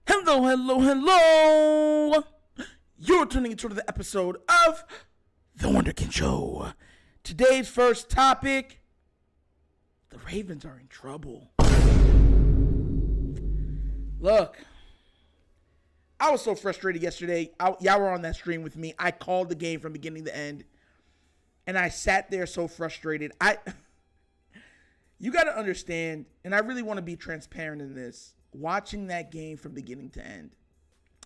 Hello, hello, hello. You're tuning into the episode of The Wunderkind Show. Today's first topic, the Ravens are in trouble. Look, I was so frustrated yesterday. Y'all were on that stream with me. I called the game from beginning to end, and I sat there so frustrated. You got to understand, and I really want to be transparent in this, watching that game from beginning to end,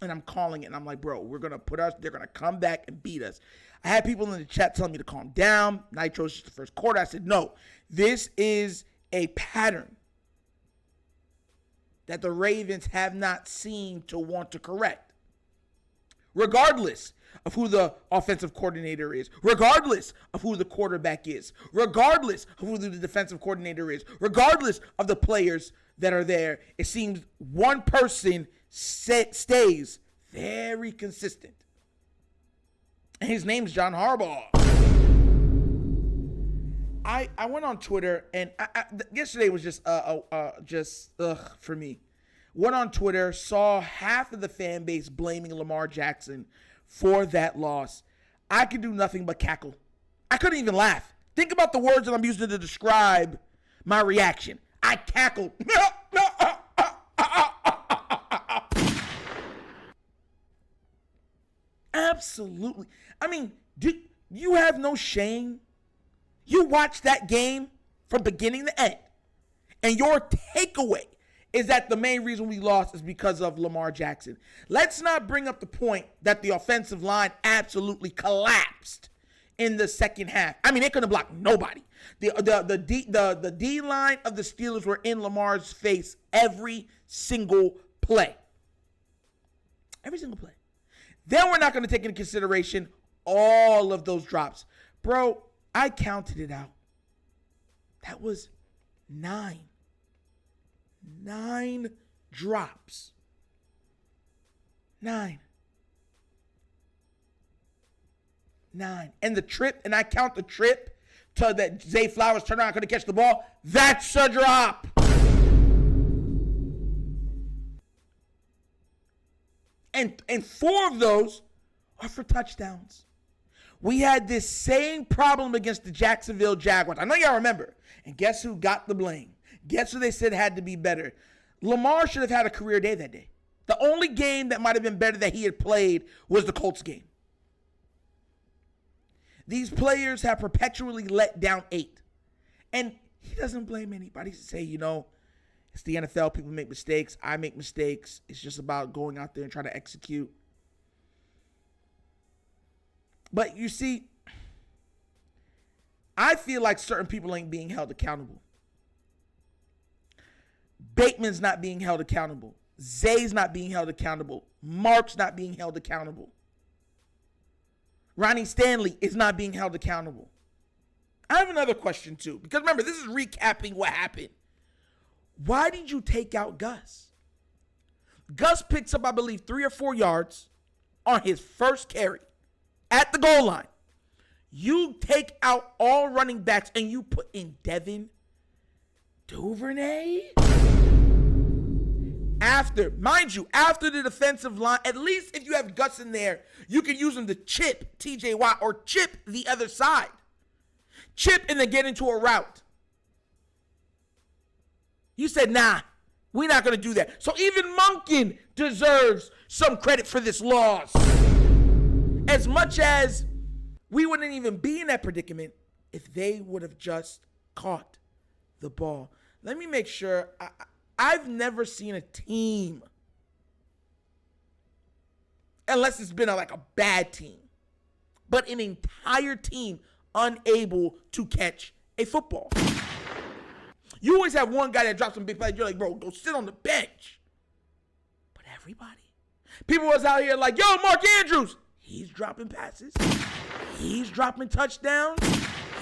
and I'm calling it, and I'm like, bro, they're going to come back and beat us. I had people in the chat telling me to calm down. Nitro's just the first quarter. I said, no, this is a pattern that the Ravens have not seemed to want to correct. Regardless of who the offensive coordinator is, regardless of who the quarterback is, regardless of who the defensive coordinator is, regardless of the players that are there, it seems one person stays very consistent. And his name's John Harbaugh. I went on Twitter, and yesterday was just for me. Went on Twitter, saw half of the fan base blaming Lamar Jackson for that loss. I could do nothing but cackle. I couldn't even laugh. Think about the words that I'm using to describe my reaction. I cackled. Absolutely. I mean, do you have no shame? You watched that game from beginning to end, and your takeaway is that the main reason we lost is because of Lamar Jackson. Let's not bring up the point that the offensive line absolutely collapsed in the second half. I mean, they couldn't block nobody. The D line of the Steelers were in Lamar's face every single play. Every single play. Then we're not going to take into consideration all of those drops. Bro, I counted it out. That was 9 drops. 9. And the trip, and I count the trip to that Zay Flowers turned around, couldn't catch the ball. That's a drop. And 4 of those are for touchdowns. We had this same problem against the Jacksonville Jaguars. I know y'all remember. And guess who got the blame? Guess who they said had to be better? Lamar should have had a career day that day. The only game that might have been better that he had played was the Colts game. These players have perpetually let down 8. And he doesn't blame anybody. He say, it's the NFL. People make mistakes. I make mistakes. It's just about going out there and trying to execute. But you see, I feel like certain people ain't being held accountable. Bateman's not being held accountable. Zay's not being held accountable. Mark's not being held accountable. Ronnie Stanley is not being held accountable. I have another question too, because remember, this is recapping what happened. Why did you take out Gus? Gus picks up, I believe, 3 or 4 yards on his first carry at the goal line. You take out all running backs and you put in Devin Duvernay? After the defensive line, at least if you have Gus in there, you can use him to chip TJ Watt or chip the other side. Chip and then get into a route. You said, nah, we're not going to do that. So even Monken deserves some credit for this loss. As much as we wouldn't even be in that predicament if they would have just caught the ball. Let me make sure. I've never seen a team, unless it's been a bad team, but an entire team unable to catch a football. You always have one guy that drops some big plays. You're like, bro, go sit on the bench. But everybody. People was out here like, yo, Mark Andrews. He's dropping passes. He's dropping touchdowns.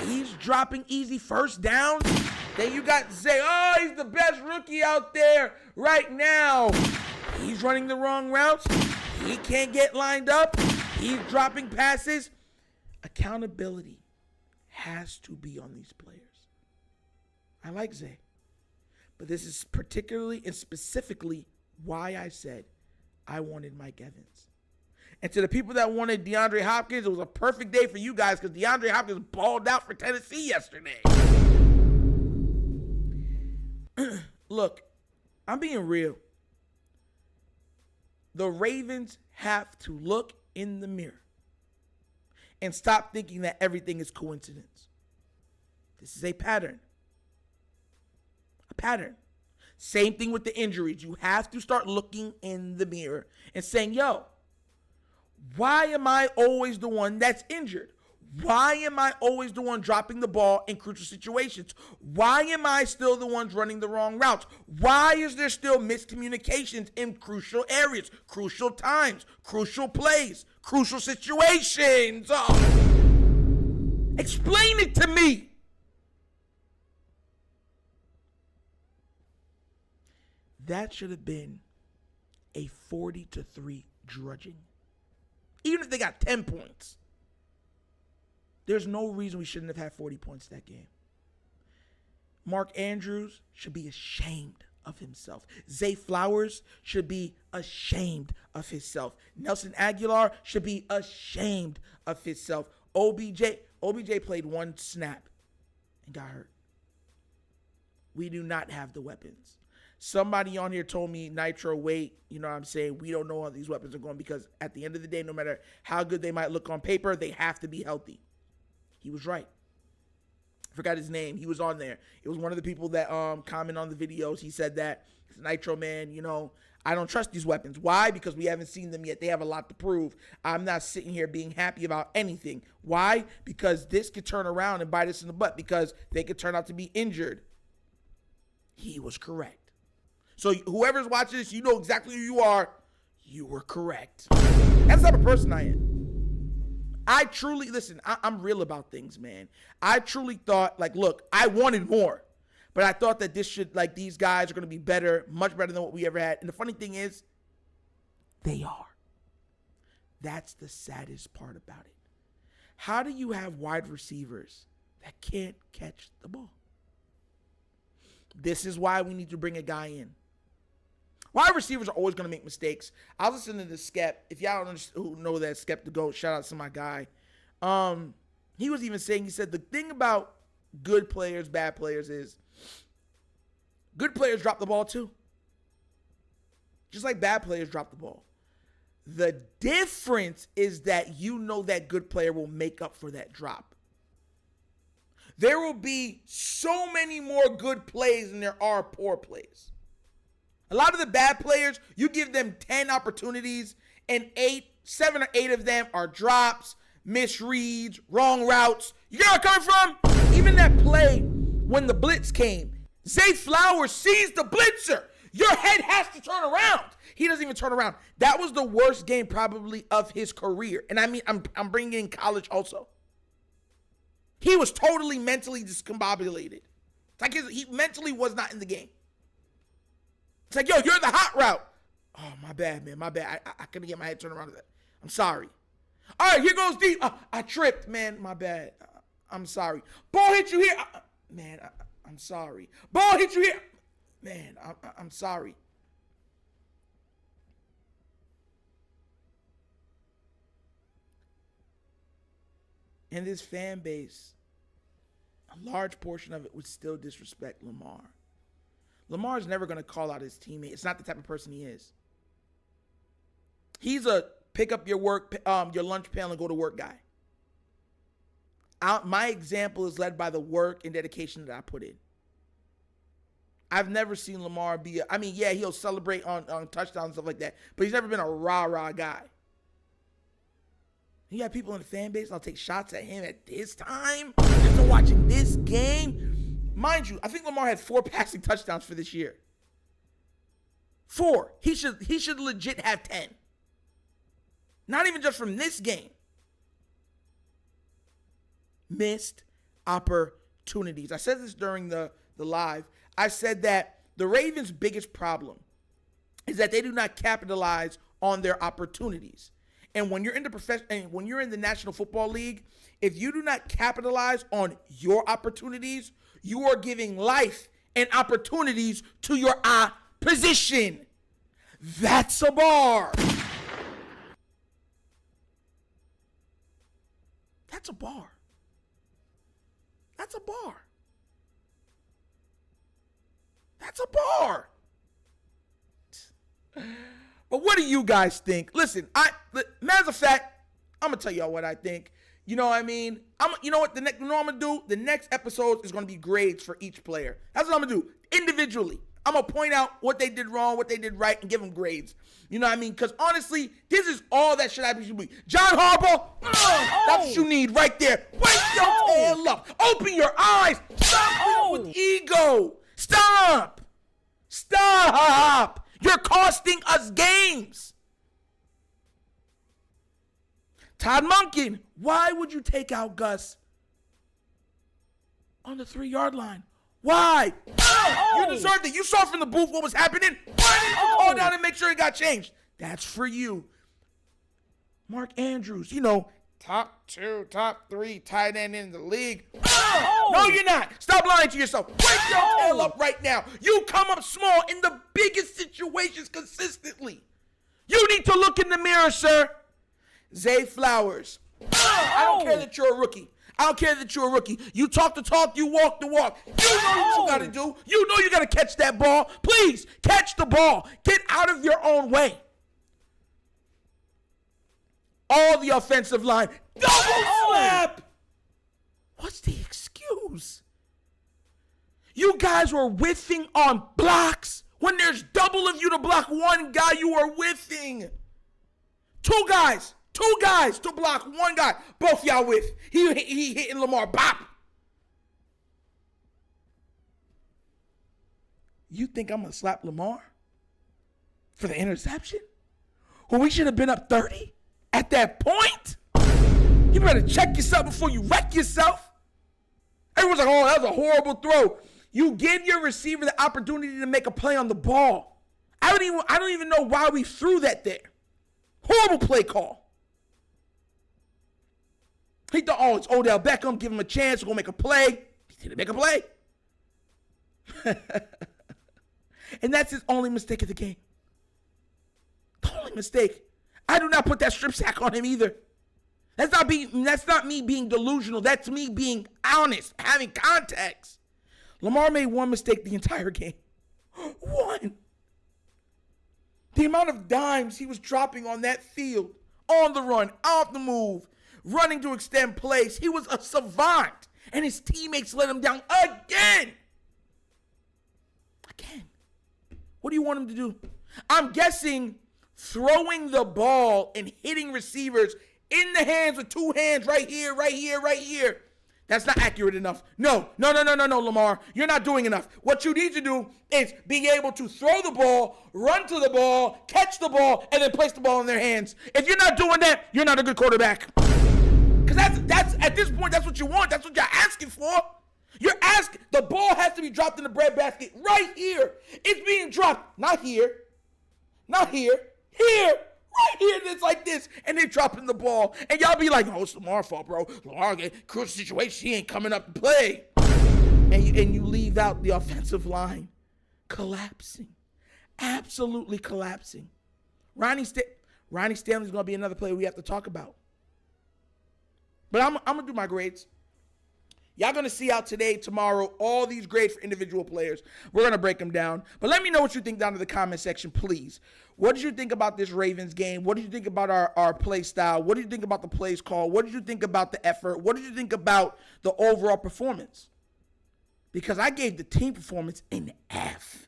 He's dropping easy first downs. Then you got Zay. Oh, he's the best rookie out there right now. He's running the wrong routes. He can't get lined up. He's dropping passes. Accountability has to be on these players. I like Zay. But this is particularly and specifically why I said I wanted Mike Evans. And to the people that wanted DeAndre Hopkins, it was a perfect day for you guys because DeAndre Hopkins balled out for Tennessee yesterday. Look, I'm being real. The Ravens have to look in the mirror and stop thinking that everything is coincidence. This is a pattern. A pattern. Same thing with the injuries. You have to start looking in the mirror and saying, yo, why am I always the one that's injured? Why am I always the one dropping the ball in crucial situations? Why am I still the ones running the wrong routes? Why is there still miscommunications in crucial areas, crucial times, crucial plays, crucial situations? Oh. Explain it to me. That should have been a 40-3 drudging. Even if they got 10 points. There's no reason we shouldn't have had 40 points that game. Mark Andrews should be ashamed of himself. Zay Flowers should be ashamed of himself. Nelson Aguilar should be ashamed of himself. OBJ played one snap and got hurt. We do not have the weapons. Somebody on here told me, Nitro, wait, you know what I'm saying? We don't know how these weapons are going because at the end of the day, no matter how good they might look on paper, they have to be healthy. He was right. I forgot his name. He was on there. It was one of the people that comment on the videos. He said that, Nitro, man, you know, I don't trust these weapons. Why? Because we haven't seen them yet. They have a lot to prove. I'm not sitting here being happy about anything. Why? Because this could turn around and bite us in the butt because they could turn out to be injured. He was correct. So whoever's watching this, you know exactly who you are. You were correct. That's the type of person I am. I truly, listen, I'm real about things, man. I truly thought, like, look, I wanted more. But I thought that this should, like, these guys are going to be better, much better than what we ever had. And the funny thing is, they are. That's the saddest part about it. How do you have wide receivers that can't catch the ball? This is why we need to bring a guy in. Wide receivers are always going to make mistakes. I was listening to Skep. If y'all don't know that Skep the GOAT, shout out to my guy. He was even saying, he said, the thing about good players, bad players is good players drop the ball too. Just like bad players drop the ball. The difference is that you know that good player will make up for that drop. There will be so many more good plays than there are poor plays. A lot of the bad players, you give them 10 opportunities and 7 or 8 of them are drops, misreads, wrong routes. You know where I'm coming from? Even that play when the blitz came, Zay Flowers sees the blitzer. Your head has to turn around. He doesn't even turn around. That was the worst game probably of his career. And I mean, I'm bringing in college also. He was totally mentally discombobulated. It's like he mentally was not in the game. It's like, yo, you're in the hot route. Oh, my bad, man. My bad. I couldn't get my head turned around to that. I'm sorry. All right, here goes deep. I tripped, man. My bad. I'm sorry. Ball hit you here. Man, I'm sorry. Ball hit you here. Man, I'm sorry. And this fan base, a large portion of it would still disrespect Lamar. Lamar's never going to call out his teammate. It's not the type of person he is. He's a pick up your lunch pail and go to work guy. My example is led by the work and dedication that I put in. I've never seen Lamar be he'll celebrate on touchdowns and stuff like that, but he's never been a rah-rah guy. You got people in the fan base that'll take shots at him at this time after watching this game. Mind you, I think Lamar had 4 passing touchdowns for this year. 4. He should legit have 10. Not even just from this game. Missed opportunities. I said this during the live. I said that the Ravens' biggest problem is that they do not capitalize on their opportunities. And when you're in the National Football League, if you do not capitalize on your opportunities, you are giving life and opportunities to your opposition. That's a bar. That's a bar. That's a bar. That's a bar. But what do you guys think? Listen, matter of fact, I'm going to tell y'all what I think. You know what I mean? You know what I'm going to do? The next episode is going to be grades for each player. That's what I'm going to do. Individually. I'm going to point out what they did wrong, what they did right, and give them grades. You know what I mean? Because honestly, this is all that should happen to be. John Harbaugh, that's what you need right there. Wake your tail up. Open your eyes. Stop with ego. Stop. Stop. You're costing us games. Todd Monken, why would you take out Gus on the 3-yard line? Why? You deserved it. You saw from the booth what was happening. Why didn't you call down and make sure it got changed? That's for you. Mark Andrews, top 2, top 3 tight end in the league. No, you're not. Stop lying to yourself. Wake your tail up right now. You come up small in the biggest situations consistently. You need to look in the mirror, sir. Zay Flowers. I don't care that you're a rookie. I don't care that you're a rookie. You talk the talk, you walk the walk. You know what you got to do. You know you got to catch that ball. Please, catch the ball. Get out of your own way. All the offensive line. Double slap. What's the excuse? You guys were whiffing on blocks. When there's double of you to block one guy, you are whiffing. Two guys to block one guy. Both y'all whiff. He hitting Lamar. Bop. You think I'm going to slap Lamar for the interception? When we should have been up 30 at that point? You better check yourself before you wreck yourself. Everyone's like, oh, that was a horrible throw. You give your receiver the opportunity to make a play on the ball. I don't even know why we threw that there. Horrible play call. He thought, oh, it's Odell Beckham. Give him a chance. We're going to make a play. He didn't make a play. And that's his only mistake of the game. The only mistake. I do not put that strip sack on him either. That's not me being delusional. That's me being honest, having context. Lamar made one mistake the entire game. One. The amount of dimes he was dropping on that field, on the run, off the move, running to extend plays. He was a savant, and his teammates let him down again. Again. What do you want him to do? I'm guessing throwing the ball and hitting receivers in the hands with two hands right here, right here, right here. That's not accurate enough. No, Lamar. You're not doing enough. What you need to do is be able to throw the ball, run to the ball, catch the ball, and then place the ball in their hands. If you're not doing that, you're not a good quarterback. Because that's at this point, that's what you want. That's what you're asking for. You're asking, the ball has to be dropped in the breadbasket right here. It's being dropped. Not here. Not here. Here. Right here, it's like this, and they're dropping the ball. And y'all be like, oh, it's Lamar's fault, bro. Lamar, crucial situation, he ain't coming up to play. And you leave out the offensive line collapsing. Absolutely collapsing. Ronnie Stanley's going to be another player we have to talk about. But I'm going to do my grades. Y'all going to see out today, tomorrow, all these grades for individual players. We're going to break them down. But let me know what you think down in the comment section, please. What did you think about this Ravens game? What did you think about our play style? What did you think about the plays call? What did you think about the effort? What did you think about the overall performance? Because I gave the team performance an F.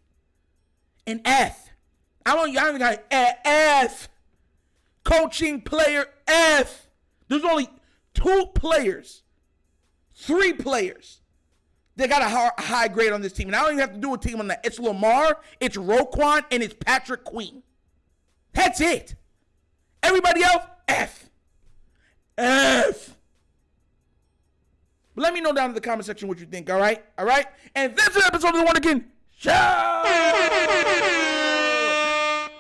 An F. I even got an F. Coaching player F. There's only 3 players that got a high grade on this team. And I don't even have to do a team on that. It's Lamar, it's Roquan, and it's Patrick Queen. That's it. Everybody else, F. F. But let me know down in the comment section what you think, all right? All right? And that's an episode of The Wunderkind Show.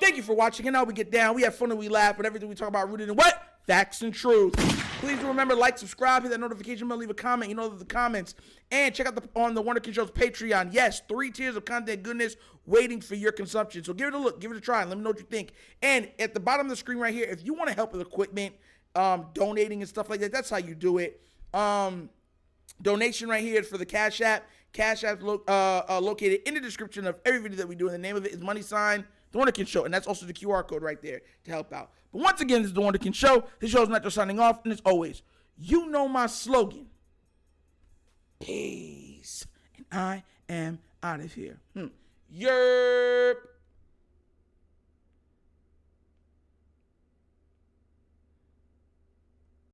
Thank you for watching. And now we get down. We have fun and we laugh, but everything we talk about rooted in what? Facts and truth. Please do remember, like, subscribe, hit that notification bell, leave a comment. You know the comments. And check out on the Wonder Kid Show's Patreon. Yes, 3 tiers of content goodness waiting for your consumption. So give it a look, give it a try, and let me know what you think. And at the bottom of the screen right here, if you want to help with equipment, donating and stuff like that, that's how you do it. Donation right here is for the Cash App. Cash App located in the description of every video that we do, and the name of it is The Wonder Kid Show, and that's also the QR code right there to help out. But once again, this is The Wonder Kid Show. This show is not just signing off, and as always, you know my slogan. Peace. And I am out of here. Yerp.